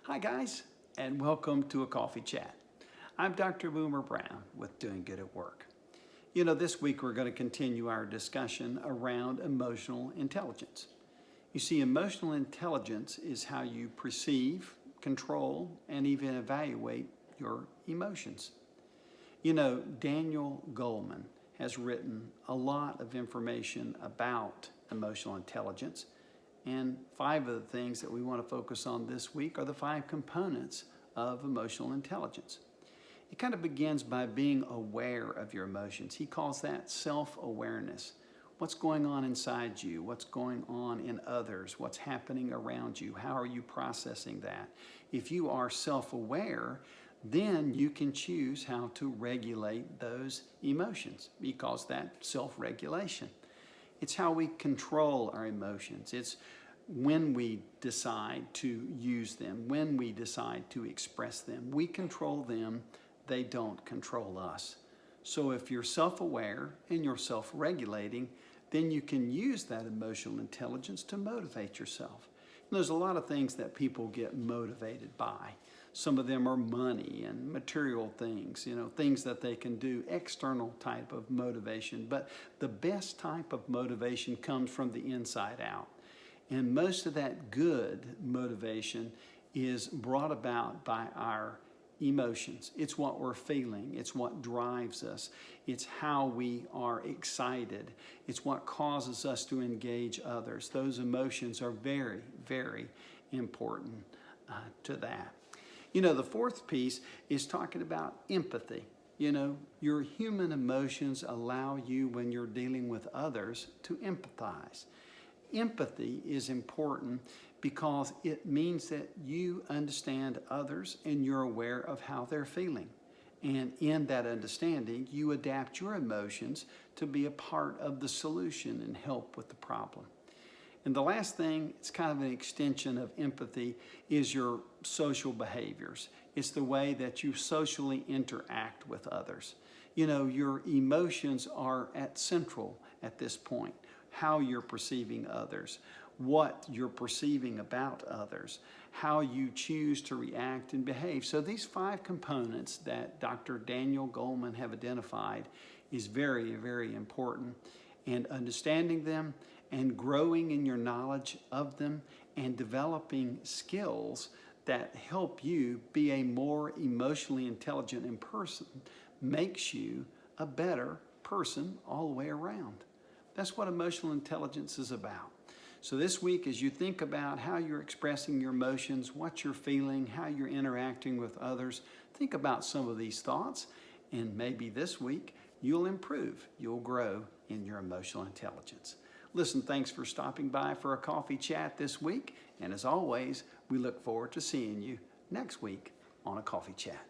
Hi guys, and welcome to a coffee chat. I'm Dr. Boomer Brown with Doing Good at Work. This week we're going to continue our discussion around emotional intelligence. You see, emotional intelligence is how you perceive, control, and even evaluate your emotions. Daniel Goleman has written a lot of information about emotional intelligence. And 5 of the things that we want to focus on this week are the 5 components of emotional intelligence. It kind of begins by being aware of your emotions. He calls that self-awareness. What's going on inside you? What's going on in others? What's happening around you? How are you processing that? If you are self-aware, then you can choose how to regulate those emotions. He calls that self-regulation. It's how we control our emotions. It's when we decide to use them, when we decide to express them. We control them, they don't control us. So if you're self-aware and you're self-regulating, then you can use that emotional intelligence to motivate yourself. And there's a lot of things that people get motivated by. Some of them are money and material things, things that they can do, external type of motivation. But the best type of motivation comes from the inside out. And most of that good motivation is brought about by our emotions. It's what we're feeling. It's what drives us. It's how we are excited. It's what causes us to engage others. Those emotions are very, very important to that. The 4th piece is talking about empathy. Your human emotions allow you, when you're dealing with others, to empathize. Empathy is important because it means that you understand others and you're aware of how they're feeling. And in that understanding, you adapt your emotions to be a part of the solution and help with the problem. And the last thing, it's kind of an extension of empathy, is your social behaviors. It's the way that you socially interact with others. Your emotions are central at this point. How you're perceiving others, what you're perceiving about others, how you choose to react and behave. So these 5 components that Dr. Daniel Goleman have identified is very, very important. And understanding them and growing in your knowledge of them and developing skills that help you be a more emotionally intelligent person makes you a better person all the way around. That's what emotional intelligence is about. So this week, as you think about how you're expressing your emotions, what you're feeling, how you're interacting with others, think about some of these thoughts, and maybe this week you'll improve, you'll grow in your emotional intelligence. Listen, thanks for stopping by for a coffee chat this week, and as always, we look forward to seeing you next week on a coffee chat.